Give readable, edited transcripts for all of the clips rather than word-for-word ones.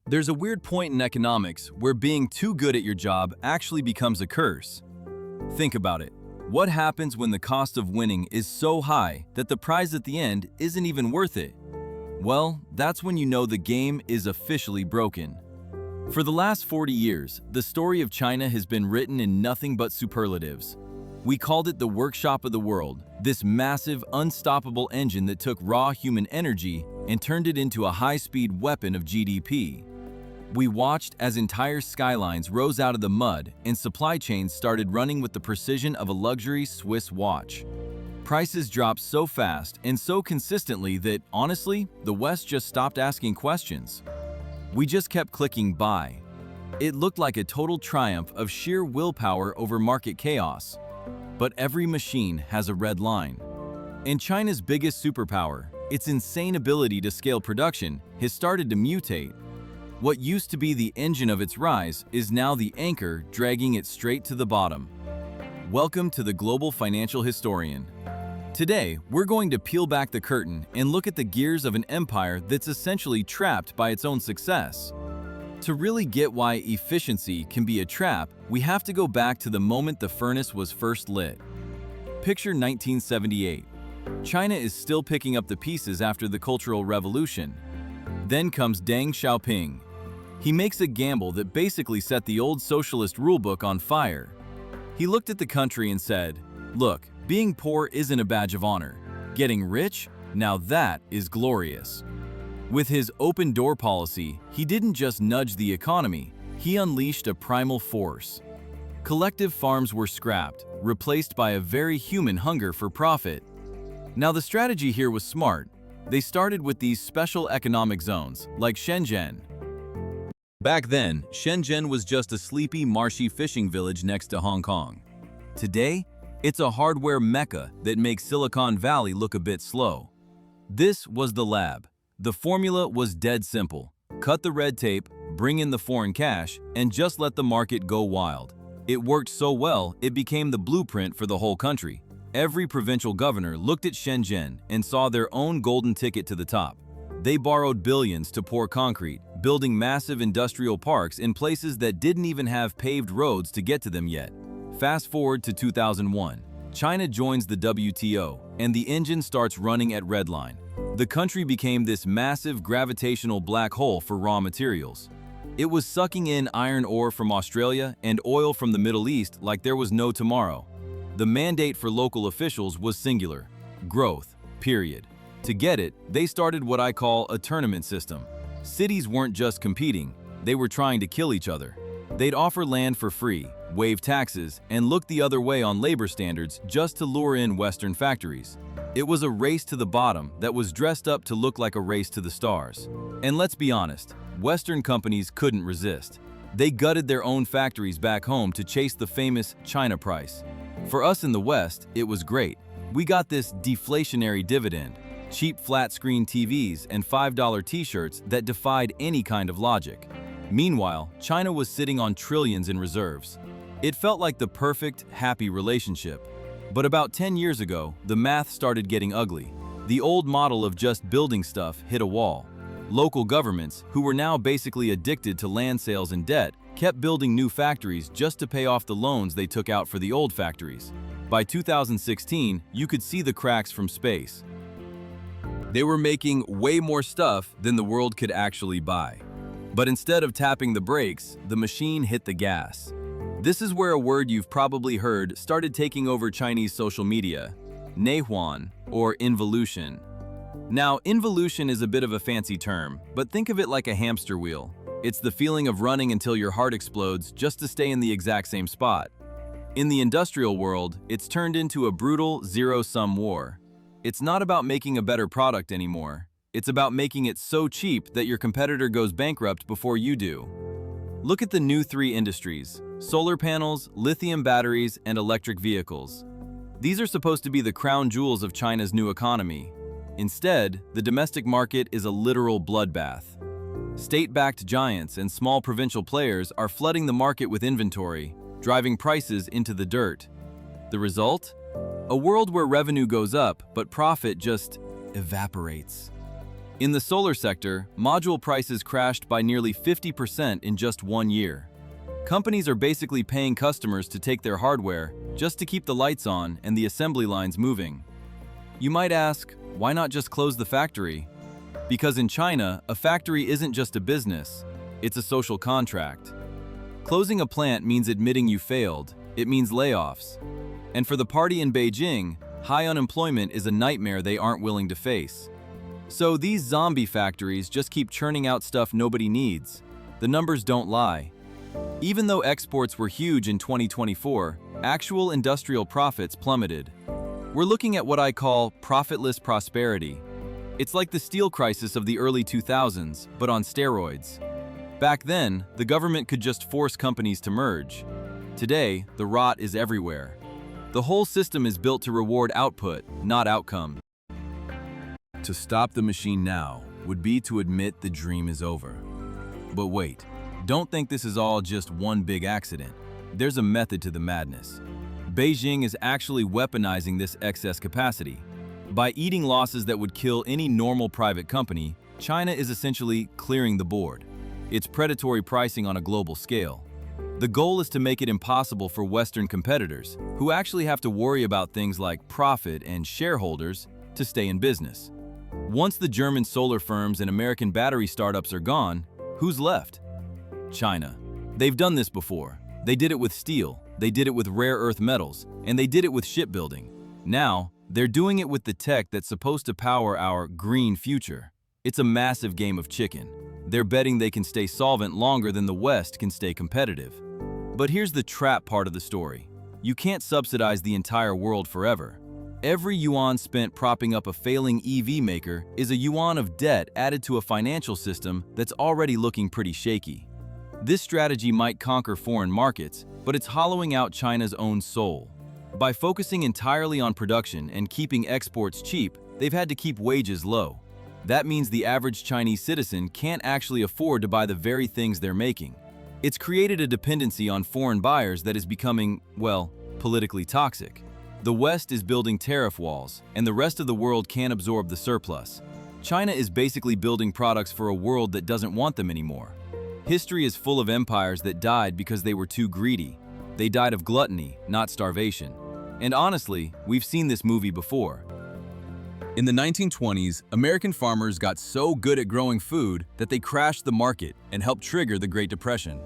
There's a weird point in economics where being too good at your job actually becomes a curse. Think about it. What happens when the cost of winning is so high that the prize at the end isn't even worth it? Well, that's when you know the game is officially broken. For the last 40 years, the story of China has been written in nothing but superlatives. We called it the workshop of the world, this massive, unstoppable engine that took raw human energy and turned it into a high-speed weapon of GDP. We watched as entire skylines rose out of the mud and supply chains started running with the precision of a luxury Swiss watch. Prices dropped so fast and so consistently that, honestly, the West just stopped asking questions. We just kept clicking buy. It looked like a total triumph of sheer willpower over market chaos. But every machine has a red line. And China's biggest superpower, its insane ability to scale production, has started to mutate. What used to be the engine of its rise is now the anchor dragging it straight to the bottom. Welcome to the Global Financial Historian. Today, we're going to peel back the curtain and look at the gears of an empire that's essentially trapped by its own success. To really get why efficiency can be a trap, we have to go back to the moment the furnace was first lit. Picture 1978. China is still picking up the pieces after the Cultural Revolution. Then comes Deng Xiaoping. He makes a gamble that basically set the old socialist rulebook on fire. He looked at the country and said, "Look, being poor isn't a badge of honor. Getting rich? Now that is glorious." With his open-door policy, he didn't just nudge the economy, he unleashed a primal force. Collective farms were scrapped, replaced by a very human hunger for profit. Now the strategy here was smart. They started with these special economic zones, like Shenzhen. Back then, Shenzhen was just a sleepy, marshy fishing village next to Hong Kong. Today, it's a hardware mecca that makes Silicon Valley look a bit slow. This was the lab. The formula was dead simple. Cut the red tape, bring in the foreign cash, and just let the market go wild. It worked so well, it became the blueprint for the whole country. Every provincial governor looked at Shenzhen and saw their own golden ticket to the top. They borrowed billions to pour concrete, building massive industrial parks in places that didn't even have paved roads to get to them yet. Fast forward to 2001. China joins the WTO, and the engine starts running at redline. The country became this massive gravitational black hole for raw materials. It was sucking in iron ore from Australia and oil from the Middle East like there was no tomorrow. The mandate for local officials was singular: growth, period. To get it, they started what I call a tournament system. Cities weren't just competing, they were trying to kill each other. They'd offer land for free, waive taxes, and look the other way on labor standards just to lure in Western factories. It was a race to the bottom that was dressed up to look like a race to the stars. And let's be honest, Western companies couldn't resist. They gutted their own factories back home to chase the famous China price. For us in the West, it was great. We got this deflationary dividend, cheap flat-screen TVs and $5 t-shirts that defied any kind of logic. Meanwhile, China was sitting on trillions in reserves. It felt like the perfect, happy relationship. But about 10 years ago, the math started getting ugly. The old model of just building stuff hit a wall. Local governments, who were now basically addicted to land sales and debt, kept building new factories just to pay off the loans they took out for the old factories. By 2016, you could see the cracks from space. They were making way more stuff than the world could actually buy. But instead of tapping the brakes, the machine hit the gas. This is where a word you've probably heard started taking over Chinese social media: Neijuan, or involution. Now, involution is a bit of a fancy term, but think of it like a hamster wheel. It's the feeling of running until your heart explodes just to stay in the exact same spot. In the industrial world, it's turned into a brutal zero-sum war. It's not about making a better product anymore. It's about making it so cheap that your competitor goes bankrupt before you do. Look at the new three industries: solar panels, lithium batteries, and electric vehicles. These are supposed to be the crown jewels of China's new economy. Instead, the domestic market is a literal bloodbath. State-backed giants and small provincial players are flooding the market with inventory, driving prices into the dirt. The result? A world where revenue goes up, but profit just evaporates. In the solar sector, module prices crashed by nearly 50% in just 1 year. Companies are basically paying customers to take their hardware just to keep the lights on and the assembly lines moving. You might ask, why not just close the factory? Because in China, a factory isn't just a business, it's a social contract. Closing a plant means admitting you failed, it means layoffs. And for the party in Beijing, high unemployment is a nightmare they aren't willing to face. So these zombie factories just keep churning out stuff nobody needs. The numbers don't lie. Even though exports were huge in 2024, actual industrial profits plummeted. We're looking at what I call profitless prosperity. It's like the steel crisis of the early 2000s, but on steroids. Back then, the government could just force companies to merge. Today, the rot is everywhere. The whole system is built to reward output, not outcome. To stop the machine now would be to admit the dream is over. But wait, don't think this is all just one big accident. There's a method to the madness. Beijing is actually weaponizing this excess capacity. By eating losses that would kill any normal private company, China is essentially clearing the board. It's predatory pricing on a global scale. The goal is to make it impossible for Western competitors, who actually have to worry about things like profit and shareholders, to stay in business. Once the German solar firms and American battery startups are gone, who's left? China. They've done this before. They did it with steel, they did it with rare earth metals, and they did it with shipbuilding. Now, they're doing it with the tech that's supposed to power our green future. It's a massive game of chicken. They're betting they can stay solvent longer than the West can stay competitive. But here's the trap part of the story. You can't subsidize the entire world forever. Every yuan spent propping up a failing EV maker is a yuan of debt added to a financial system that's already looking pretty shaky. This strategy might conquer foreign markets, but it's hollowing out China's own soul. By focusing entirely on production and keeping exports cheap, they've had to keep wages low. That means the average Chinese citizen can't actually afford to buy the very things they're making. It's created a dependency on foreign buyers that is becoming, well, politically toxic. The West is building tariff walls, and the rest of the world can't absorb the surplus. China is basically building products for a world that doesn't want them anymore. History is full of empires that died because they were too greedy. They died of gluttony, not starvation. And honestly, we've seen this movie before. In the 1920s, American farmers got so good at growing food that they crashed the market and helped trigger the Great Depression.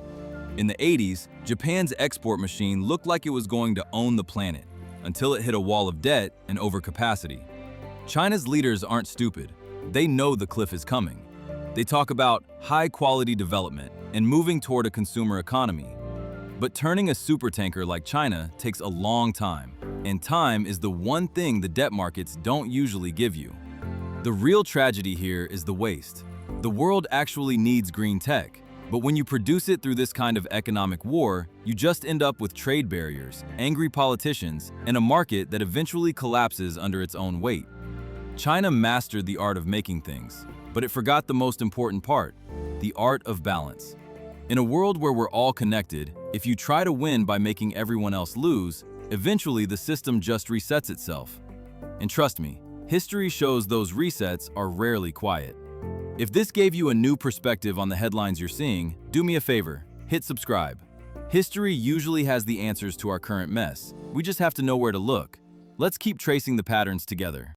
In the 80s, Japan's export machine looked like it was going to own the planet, until it hit a wall of debt and overcapacity. China's leaders aren't stupid. They know the cliff is coming. They talk about high-quality development and moving toward a consumer economy. But turning a supertanker like China takes a long time, and time is the one thing the debt markets don't usually give you. The real tragedy here is the waste. The world actually needs green tech, but when you produce it through this kind of economic war, you just end up with trade barriers, angry politicians, and a market that eventually collapses under its own weight. China mastered the art of making things, but it forgot the most important part, the art of balance. In a world where we're all connected, if you try to win by making everyone else lose, eventually the system just resets itself. And trust me, history shows those resets are rarely quiet. If this gave you a new perspective on the headlines you're seeing, do me a favor, hit subscribe. History usually has the answers to our current mess. We just have to know where to look. Let's keep tracing the patterns together.